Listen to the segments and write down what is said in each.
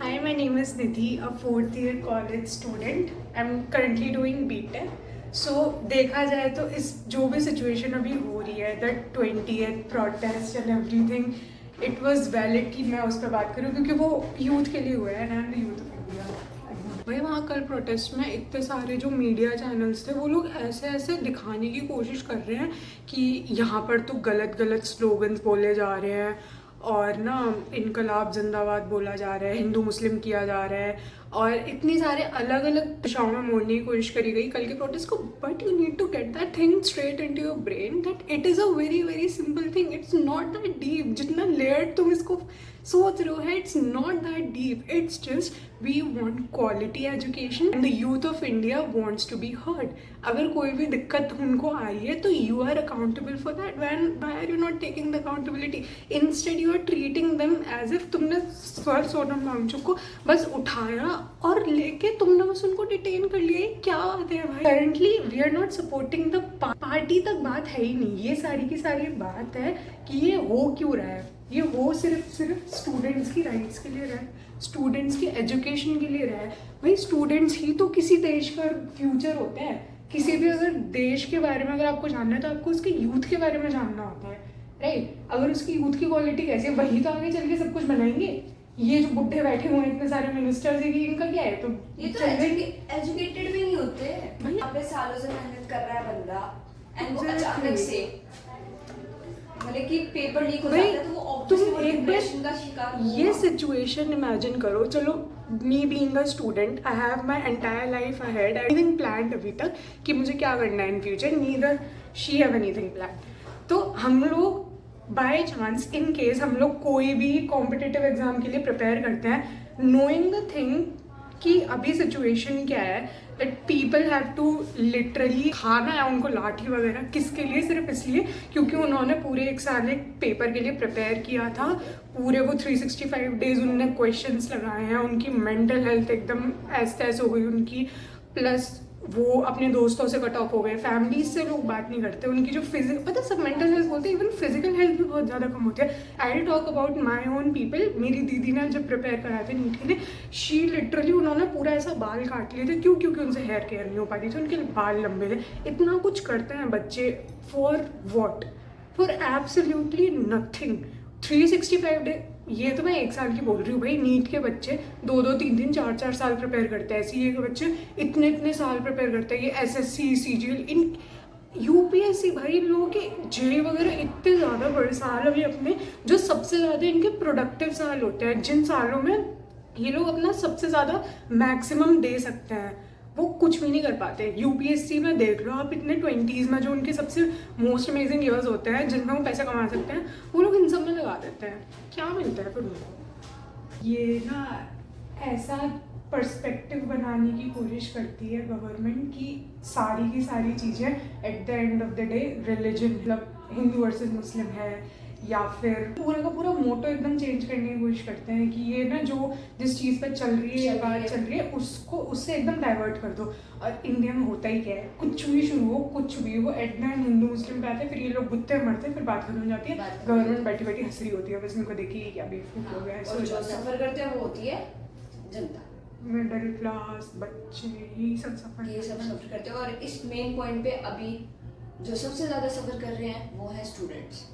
Hi, my name is Nidhi, a fourth year college student. I'm currently doing BTech. So देखा जाए तो इस जो भी सिचुएशन अभी हो रही है that 20th protest and everything it was valid कि मैं उस पर बात करूं क्योंकि वो यूथ के लिए हुआ है and I am the youth of India. भाई वहाँ कल प्रोटेस्ट में इतने सारे जो मीडिया चैनल्स थे वो लोग ऐसे ऐसे दिखाने की कोशिश कर रहे हैं कि यहाँ पर तो गलत गलत स्लोगन्स बोले जा रहे हैं और ना इनकलाब जिंदाबाद बोला जा रहा है, हिंदू मुस्लिम किया जा रहा है और इतनी सारे अलग अलग दिशाओं में मोड़ने की कोशिश करी गई कल के प्रोटेस्ट को। But you need to get that thing straight into your brain that it is a very very simple thing. It's not that deep जितना लेयर्ड तुम इसको सोच रहे हो है। It's not that deep, it's just we want quality education and the youth of India wants to be heard. अगर कोई भी दिक्कत उनको आ रही है तो you are accountable for that. When why are you not taking the accountability? Instead you are treating them as if तुमने सर सोनम वांगचुक को बस उठाया और लेके तुमने बस उनको डिटेन कर लिया। क्या बात है भाई? Currently we are not supporting the party तक बात है ही नहीं। ये सारी की सारी बात है कि ये हो क्यों रहा है। ये हो सिर्फ स्टूडेंट्स की राइट्स के लिए रहा है, स्टूडेंट्स की एजुकेशन के लिए रहा है। भाई स्टूडेंट्स ही तो किसी देश का फ्यूचर होता है। किसी भी अगर देश के बारे में अगर आपको जानना है तो आपको उसके यूथ के बारे में जानना होता है, राइट? अगर उसकी यूथ की क्वालिटी कैसी है वही तो आगे चल के सब कुछ बनाएंगे। ये जो बुढ़े बैठे हुए हैं इतने सारे मिनिस्टर्स, इनका क्या है? तो ये तो एजुकेटेड भी नहीं होते। यहाँ पे सालों से मेहनत कर रहा है बंदा एंड वो अचानक से मतलब कि पेपर लीक हो जाता है तो वो ऑब्वियसली डिप्रेशन का शिकार होगा। ये सिचुएशन इमेजिन करो। चलो me being a student I have my entire life ahead, anything planned अभी तक कि मुझे क्या करना है in future, neither she have anything plan. तो हम लोग बाय चांस इन केस हम लोग कोई भी कॉम्पिटिटिव एग्जाम के लिए प्रिपेयर करते हैं नोइंग द थिंग कि अभी सिचुएशन क्या है that people have to literally खाना है उनको लाठी वगैरह। किसके लिए? सिर्फ इसलिए क्योंकि उन्होंने पूरे एक साल एक पेपर के लिए प्रिपेयर किया था। पूरे वो 365 डेज उन्होंने क्वेश्चंस लगाए हैं। उनकी मेंटल हेल्थ एकदम ऐस तैस हो गई उनकी, प्लस वो अपने दोस्तों से कट ऑफ हो गए, फैमिली से लोग बात नहीं करते। उनकी जो पता सब मेंटल हेल्थ बोलते हैं, इवन फिजिकल हेल्थ भी बहुत ज़्यादा कम होती है। I will talk about my own people. मेरी दीदी ने जब प्रिपेयर कराए थे नीट के लिए, शी लिटरली उन्होंने पूरा ऐसा बाल काट लिए थे। क्योंकि उनसे हेयर केयर नहीं हो पाती थी, उनके बाल लंबे थे। इतना कुछ करते हैं बच्चे for what? For absolutely nothing. 365 day, ये तो मैं एक साल की बोल रही हूँ भाई। नीट के बच्चे 2-2, 3-3, 4-4 साल प्रिपेयर करते हैं। ऐसे के बच्चे इतने साल प्रिपेयर करते हैं। ये SSC CGL इन UPSC भाई लोगों के जेई वगैरह इतने ज़्यादा बड़े साल अभी अपने, जो सबसे ज़्यादा इनके प्रोडक्टिव साल होते हैं, जिन सालों में ये लोग अपना सबसे ज़्यादा मैक्सिमम दे सकते हैं, वो कुछ भी नहीं कर पाते। UPSC में देख लो आप, इतने 20s में जो उनके सबसे मोस्ट अमेजिंग ईयर्स होते हैं जिनमें वो पैसा कमा सकते हैं, वो लोग इन सब में लगा देते हैं। क्या मिलता है फिर उनको? ये ना ऐसा पर्सपेक्टिव बनाने की कोशिश करती है गवर्नमेंट की सारी की सारी चीज़ें at the end of the day religion, मतलब हिंदू वर्सेस मुस्लिम है, या फिर पूरा का पूरा मोटो एकदम चेंज करने की कोशिश करते हैं कि ये ना जो जिस चीज़ पर चल रही है या बात चल रही है उसको उससे एकदम डाइवर्ट कर दो। और इंडिया में होता ही क्या है, कुछ भी शुरू हो कुछ भी हो एट द एंड हिंदू मुस्लिम पे आते हैं, फिर ये लोग गुत्ते मरते हैं, फिर बात खत्म हो जाती है। गवर्नमेंट बैठी बैठी हंस रही होती है, बस इनको देखिए क्या बेवकूफ हो गया है। और जो सफर करते हैं वो होती है जनता, मिडिल क्लास बच्चे, यही सब सफर करते हैं। और इस मेन पॉइंट पे अभी जो सबसे ज्यादा सफर कर रहे हैं वो है स्टूडेंट्स,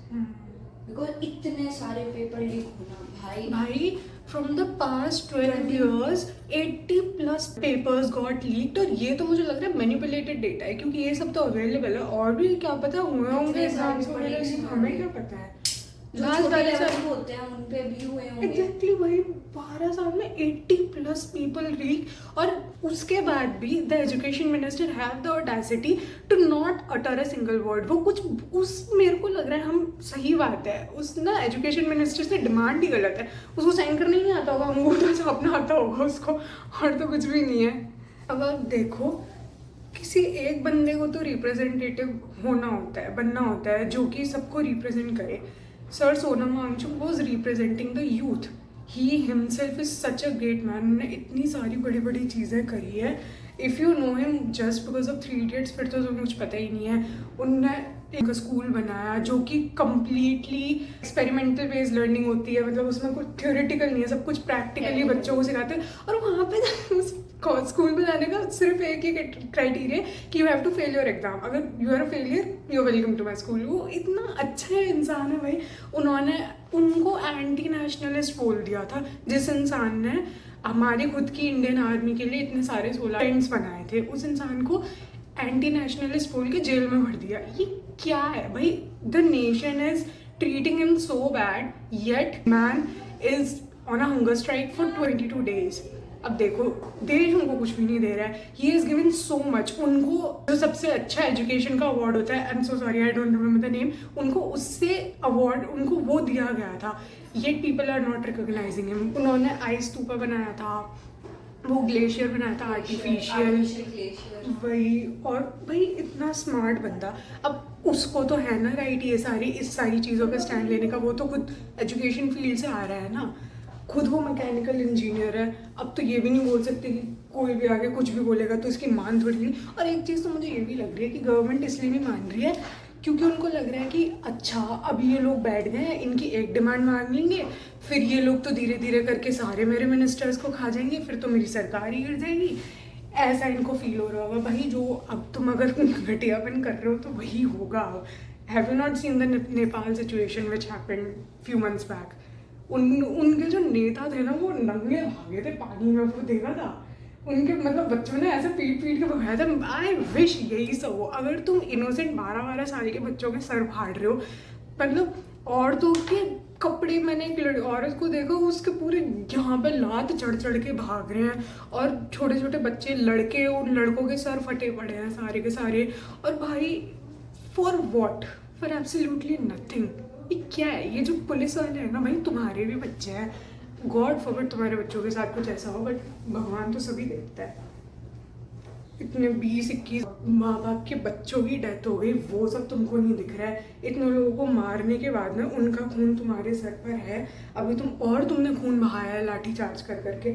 बिकॉज इतने सारे पेपर लीक होना। भाई from the past 12 years 80+ papers got leaked. और ये तो मुझे लग रहा है मैनिपुलेटेड डेटा है क्योंकि ये सब तो अवेलेबल है। और भी क्या पता हुए होंगे एग्जाम्स वगैरह, हमें क्या पता है। होते हैं उन पे भी हुए होंगे। एग्जैक्टली भाई 12 साल में 80+ पीपल लीक। और उसके बाद भी the education minister have the audacity to not utter a single word. वो कुछ उस मेरे को लग रहा है हम सही बात है, उस ना एजुकेशन मिनिस्टर से डिमांड ही गलत है। उसको साइन करना ही नहीं आता होगा, अंगूठा छापना आता होगा उसको, और तो कुछ भी नहीं है। अब आप देखो किसी एक बंदे को तो रिप्रेजेंटेटिव होना होता है, बनना होता है जो कि सबको रिप्रेजेंट करे। Sir Sonam Wangchuk was representing the youth. He himself is such a great man. उन्होंने इतनी सारी बड़ी बड़ी चीज़ें करी है if you know him just because of 3 Idiots फिर तो तुम्हें कुछ पता ही नहीं है। उनने एक स्कूल बनाया जो कि कम्प्लीटली एक्सपेरिमेंटल बेस्ड लर्निंग होती है, मतलब उसमें कुछ थ्योरेटिकल नहीं है, सब कुछ प्रैक्टिकली बच्चों को सिखाते हैं। और वहाँ पे उस स्कूल में जाने का सिर्फ एक ही क्राइटेरिया कि you have to fail your exam. अगर you are a failure you are welcome to my school. वो इतना अच्छा इंसान है भाई। उन्होंने उनको एंटी नेशनलिस्ट बोल दिया था जिस इंसान ने हमारी खुद की इंडियन आर्मी के लिए इतने सारे सोलर टेंट्स बनाए थे। उस इंसान को एंटी नेशनलिस्ट बोल के जेल में भर दिया। ये क्या है भाई? The nation is treating him so bad yet man is on a hunger strike for 22 days। अब देखो देश उनको कुछ भी नहीं दे रहा है। He is given so much. उनको जो सबसे अच्छा एजुकेशन का अवार्ड होता है, I am so sorry I don't remember the name, उनको उससे अवार्ड उनको वो दिया गया था। ये people are not recognising him. उन्होंने आइस स्तूपा बनाया था, वो ग्लेशियर बनाया था आर्टिफिशियल, वही। और भाई इतना स्मार्ट बंदा, अब उसको तो है ना राइट ये सारी इस सारी चीज़ों पे स्टैंड लेने का। वो तो खुद एजुकेशन फील्ड से आ रहा है ना, खुद वो मैकेनिकल इंजीनियर है। अब तो ये भी नहीं बोल सकते कि कोई भी आगे कुछ भी बोलेगा तो इसकी मान थोड़ी नहीं। और एक चीज़ तो मुझे ये भी लग रही है कि गवर्नमेंट इसलिए नहीं मान रही है क्योंकि उनको लग रहा है कि अच्छा अब ये लोग बैठ गए हैं, इनकी एक डिमांड मांग लेंगे, फिर ये लोग तो धीरे धीरे करके सारे मेरे मिनिस्टर्स को खा जाएंगे, फिर तो मेरी सरकार ही गिर जाएगी। ऐसा इनको फील हो रहा होगा। भाई जो अब तुम अगर घटियापन कर रहे हो तो वही होगा। Have you not seen the Nepal situation which happened few months back? उनके जो नेता थे ना वो नंगे भागे थे पानी में, वो देखा था उनके, मतलब बच्चों ने ऐसे पीट पीट के भगाया था। आई विश यही सब हो। अगर तुम इनोसेंट 12-12 साल के बच्चों के सर फाड़ रहे हो, मतलब औरतों के कपड़े, मैंने एक औरत को देखा उसके पूरे यहाँ पे लात चढ़ चढ़ के भाग रहे हैं, और छोटे छोटे बच्चे लड़के, उन लड़कों के सर फटे पड़े हैं सारे के सारे। और भाई for what? For absolutely nothing. ये क्या है? ये जो पुलिस वाले हैं ना भाई, तुम्हारे भी बच्चे हैं, गॉड फॉरवर्ड तुम्हारे बच्चों के साथ कुछ ऐसा हो, बट भगवान तो सभी देखता है। इतने 20-21 माँ बाप के बच्चों की डेथ हो गई, वो सब तुमको नहीं दिख रहा है। इतने लोगों को मारने के बाद में उनका खून तुम्हारे सर पर है अभी तुमने खून बहाया है लाठी चार्ज कर करके।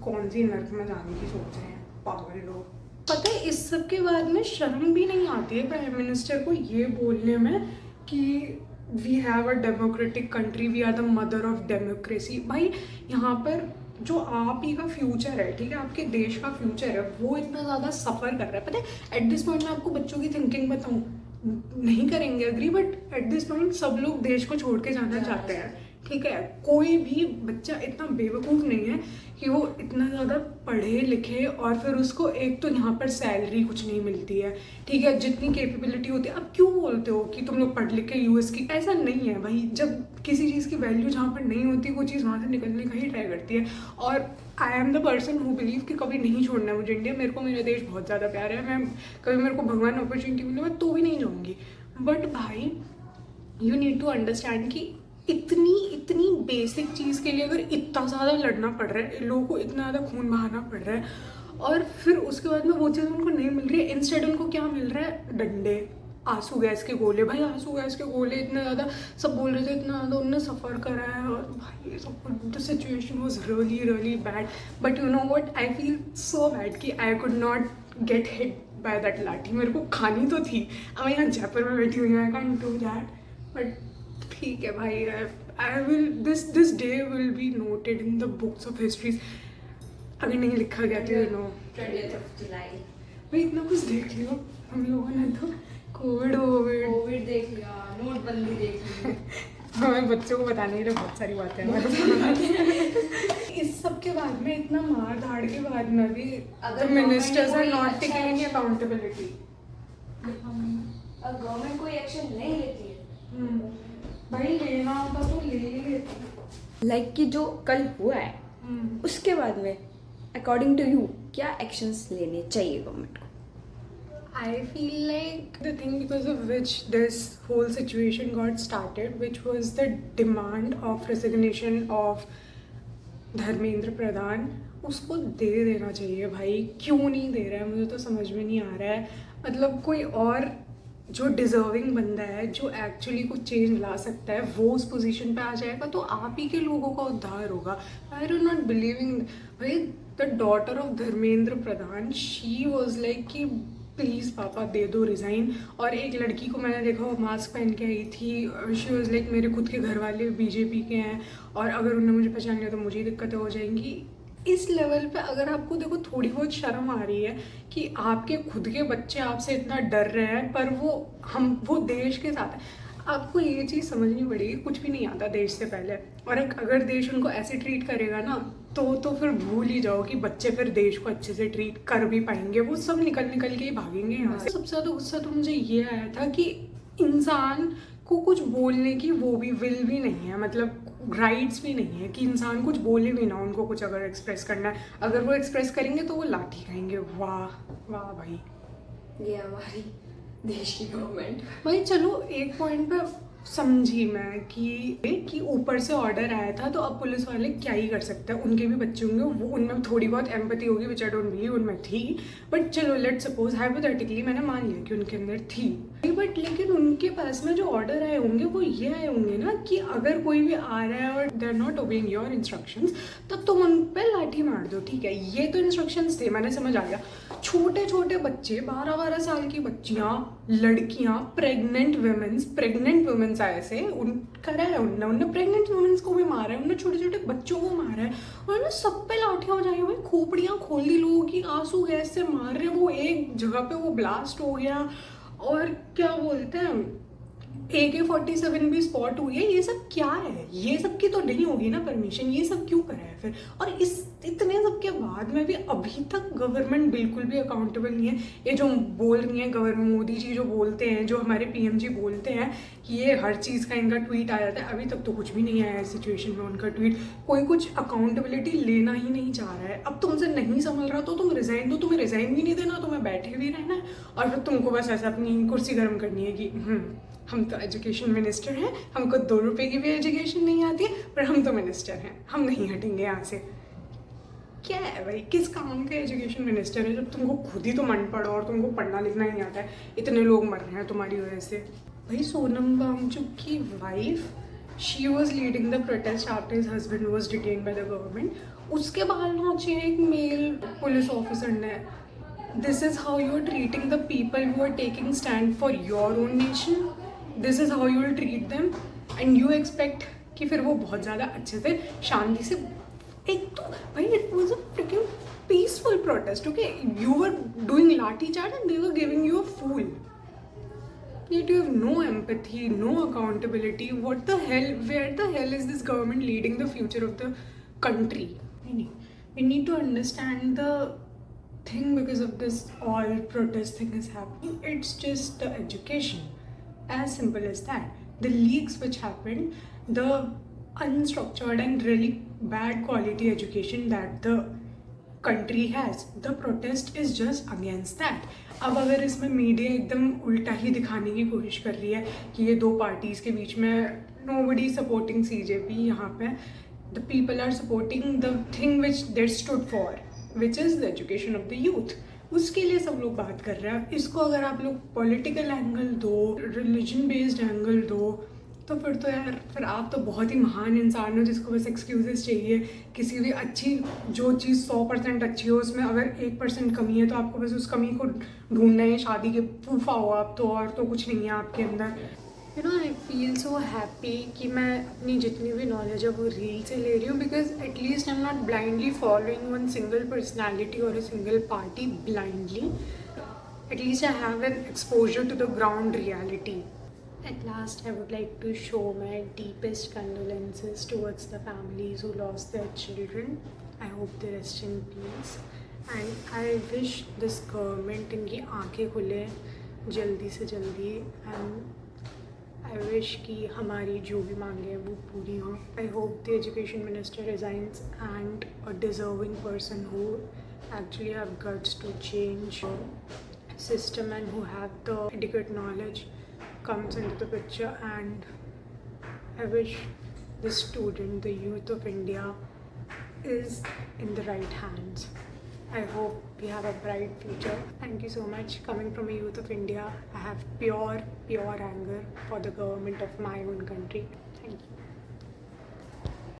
कौन सी नर्क में जाने की सोच रहे हैं पागल लोग। पता है इस सब के बाद में शर्म भी नहीं आती है प्राइम मिनिस्टर को ये बोलने में कि we have a democratic country, we are the mother of democracy. भाई यहाँ पर जो आप ही का फ्यूचर है, ठीक है, आपके देश का फ्यूचर है, वो इतना ज़्यादा सफ़र कर रहा है। पता है एट दिस पॉइंट मैं आपको बच्चों की थिंकिंग बताऊँ, नहीं करेंगे agree, but at this point सब लोग देश को छोड़ के जाना चाहते हैं। ठीक है, कोई भी बच्चा इतना बेवकूफ़ नहीं है कि वो इतना ज़्यादा पढ़े लिखे और फिर उसको एक तो यहाँ पर सैलरी कुछ नहीं मिलती है, ठीक है, जितनी कैपेबिलिटी होती है। अब क्यों बोलते हो कि तुम लोग पढ़ लिख के यूएस की? ऐसा नहीं है भाई। जब किसी चीज़ की वैल्यू जहाँ पर नहीं होती, वो चीज़ वहाँ से निकलने का ही ट्राई करती है। और I am the person who believe कि कभी नहीं छोड़ना है मुझे इंडिया। मेरे को मेरा देश बहुत ज़्यादा प्यार है। मैं कभी मेरे को भगवान अपॉर्चुनिटी मिले मैं तो भी नहीं जाऊँगी। बट भाई यू नीड टू अंडरस्टैंड कि इतनी बेसिक चीज़ के लिए अगर इतना ज़्यादा लड़ना पड़ रहा है, लोगों को इतना ज़्यादा खून बहाना पड़ रहा है, और फिर उसके बाद में वो चीज़ उनको नहीं मिल रही है, इंस्टेड उनको क्या मिल रहा है? डंडे, आंसू गैस के गोले। भाई आंसू गैस के गोले इतने ज़्यादा सब बोल रहे थे, इतना ज़्यादा उनने सफ़र करा है, और भाई ये सब the situation was really really bad. But you know what, I feel so bad कि I could not get hit by that lathi. मेरे को खानी तो थी, अब यहाँ जयपुर में बैठी हुई हूँ, I can't do that. But ठीक है भाई, I will this day will be noted in the books of histories. अगर नहीं लिखा गया तो you know 20th of July। भाई इतना कुछ देख लियो हम लोगों ने तो। कोविड देख लिया, नोटबंदी देख ली। हमें बच्चों को बताने के लिए बहुत सारी बातें हैं। इस सब के बाद में इतना मार धाड़ के बाद में भी अगर मिनिस्टर्स आर नॉट अच्छा टेकिंग एनी अकाउंटेबिलिटी। अब गवर्नमेंट कोई एक्शन नहीं लेती है, भाई लेना होता तो ले ही लेते। लाइक कि जो कल हुआ है उसके बाद में अकॉर्डिंग टू यू क्या एक्शंस लेने चाहिए गवर्नमेंट को? I feel like the thing because of which this whole situation got started, which was the demand of resignation of Dharmendra Pradhan, उसको दे देना चाहिए भाई। क्यों नहीं दे रहा है मुझे तो समझ में नहीं आ रहा है। मतलब कोई और जो डिजर्विंग बंदा है, जो एक्चुअली कुछ चेंज ला सकता है, वो उस पोजीशन पे आ जाएगा तो आप ही के लोगों का उद्धार होगा। आई डू नॉट बिलीविंग भाई the daughter of Dharmendra Pradhan, she was like कि प्लीज़ पापा दे दो रिज़ाइन। और एक लड़की को मैंने देखा वो मास्क पहन के आई थी, शी वॉज लाइक मेरे खुद के घर वाले बीजेपी के हैं और अगर उन्होंने मुझे पहचान लिया तो मुझे दिक्कतें हो जाएंगी। इस लेवल पे अगर आपको देखो थोड़ी बहुत शर्म आ रही है कि आपके खुद के बच्चे आपसे इतना डर रहे हैं, पर वो देश के साथ है। आपको ये चीज़ समझनी पड़ेगी, कुछ भी नहीं आता देश से पहले, और अगर देश उनको ऐसे ट्रीट करेगा ना तो फिर भूल ही जाओ कि बच्चे फिर देश को अच्छे से ट्रीट कर भी पाएंगे। वो सब निकल के ही भागेंगे यहाँ से। सबसे ज़्यादा गुस्सा तो मुझे ये आया था कि इंसान को कुछ बोलने की वो भी विल भी नहीं है, मतलब राइट्स भी नहीं है कि इंसान कुछ बोले भी ना। उनको कुछ अगर एक्सप्रेस करना है, अगर वो एक्सप्रेस करेंगे तो वो लाठी खाएंगे। वाह वाह भाई, ये हमारी देश की गवर्नमेंट। भाई चलो एक पॉइंट पे समझी मैं कि ऊपर से ऑर्डर आया था तो अब पुलिस वाले क्या ही कर सकते हैं, उनके भी बच्चे होंगे, वो उनमें थोड़ी बहुत एम्पैथी होगी, विच आई डोंट बिलीव उनमें थी। बट चलो लेट्स सपोज हाइपोथेटिकली मैंने मान लिया कि उनके अंदर थी, बट लेकिन उनके पास में जो ऑर्डर आए होंगे वो ये आए होंगे ना कि अगर कोई भी आ रहा है और they are not obeying your instructions, तब तुम उन पर लाठी मार दो। ठीक है, ये तो इंस्ट्रक्शंस थे, मैंने समझ आ गया। छोटे छोटे बच्चे, 12-12 साल की बच्चियाँ, लड़कियाँ, प्रेग्नेंट वुमेन्स ऐसे उन करा है उनने प्रेग्नेंट वुमेन्स को भी मारा है, उनने छोटे छोटे बच्चों को मारा है, उन्होंने सब पे लाठियाँ हो जाएंगी। भाई खोपड़ियाँ खोल दी, लोगों की आंसू गैस से मार रहे, वो एक जगह पे वो ब्लास्ट हो गया, और क्या बोलते हैं AK-47 भी स्पॉट हुई है। ये सब क्या है? ये सब की तो नहीं होगी ना परमिशन, ये सब क्यों करा है फिर? और इतने सब के बाद में भी अभी तक गवर्नमेंट बिल्कुल भी अकाउंटेबल नहीं है। ये जो बोल रही है गवर्नमेंट, मोदी जी जो बोलते हैं, जो हमारे PM जी बोलते हैं कि ये हर चीज़ का इनका ट्वीट आ जाता है, अभी तक तो कुछ भी नहीं आया है सिचुएशन में उनका ट्वीट। कोई कुछ अकाउंटेबिलिटी लेना ही नहीं चाह रहा है। अब तुमसे नहीं संभल रहा तो तुम रिज़ाइन दो, तुम्हें रिज़ाइन भी नहीं देना, तुम्हें बैठे भी रहना है, और फिर तुमको बस ऐसा अपनी कुर्सी गर्म करनी है कि हम तो एजुकेशन मिनिस्टर हैं, हमको 2 रुपए की भी एजुकेशन नहीं आती है, पर हम तो मिनिस्टर हैं, हम नहीं हटेंगे यहाँ से। क्या है भाई, किस काम के एजुकेशन मिनिस्टर है जब तुमको खुद ही तो मन पड़ो और तुमको पढ़ना लिखना ही आता है, इतने लोग मर रहे हैं तुम्हारी वजह से। भाई सोनम वांगचुक की wife, she was leading the protest after his husband was detained by the government. उसके बाल नोचे एक मेल पुलिस ऑफिसर ने। This is how you are treating the people who are taking stand for your own nation, this is how you will treat them, and you expect कि फिर वो बहुत ज़्यादा अच्छे से शांति से। एक तो भाई it was a freaking peaceful protest, okay, you were doing lathi charge and they were giving you a फूल, yet you have no empathy, no accountability. What the hell, where the hell is this government leading the future of the country? We need to understand the thing because of this all protest thing is happening. It's just the education, as simple as that. The leaks which happened, the unstructured and really bad quality education that the country has, the protest is just against that. अब अगर इसमें media एकदम उल्टा ही दिखाने की कोशिश कर रही है कि ये 2 पार्टीज़ के बीच में nobody supporting CJP, यहाँ पे the people are supporting the thing which they stood for, which is the education of the youth. उसके लिए सब लोग बात कर रहे हैं। इसको अगर आप लोग पॉलिटिकल एंगल दो, रिलीजन बेस्ड एंगल दो, तो फिर तो यार फिर आप तो बहुत ही महान इंसान हो जिसको बस एक्सक्यूजेस चाहिए। किसी भी अच्छी जो चीज़ 100% अच्छी हो, उसमें अगर 1% कमी है तो आपको बस उस कमी को ढूंढना है। शादी के फूफा हो आप तो, और तो कुछ नहीं है आपके अंदर। You know, I feel so happy कि मैं अपनी जितनी भी नॉलेज है वो रील से ले रही हूँ, because at least I am not blindly following one single personality और a single party blindly. At least I have an exposure to the ground reality. At last, I would like to show my deepest condolences towards the families who lost their children. I hope they rest in peace. And I wish this government इनकी आंखें खुले जल्दी से जल्दी. And I wish कि हमारी जो भी मांगे हैं वो पूरी हों. I hope the education minister resigns and a deserving person who actually have guts to change the system and who have the adequate knowledge comes into the picture. And I wish the student, the youth of India is in the right hands. I hope we have a bright future. Thank you so much. Coming from a youth of India, I have pure anger for the government of my own country. Thank you.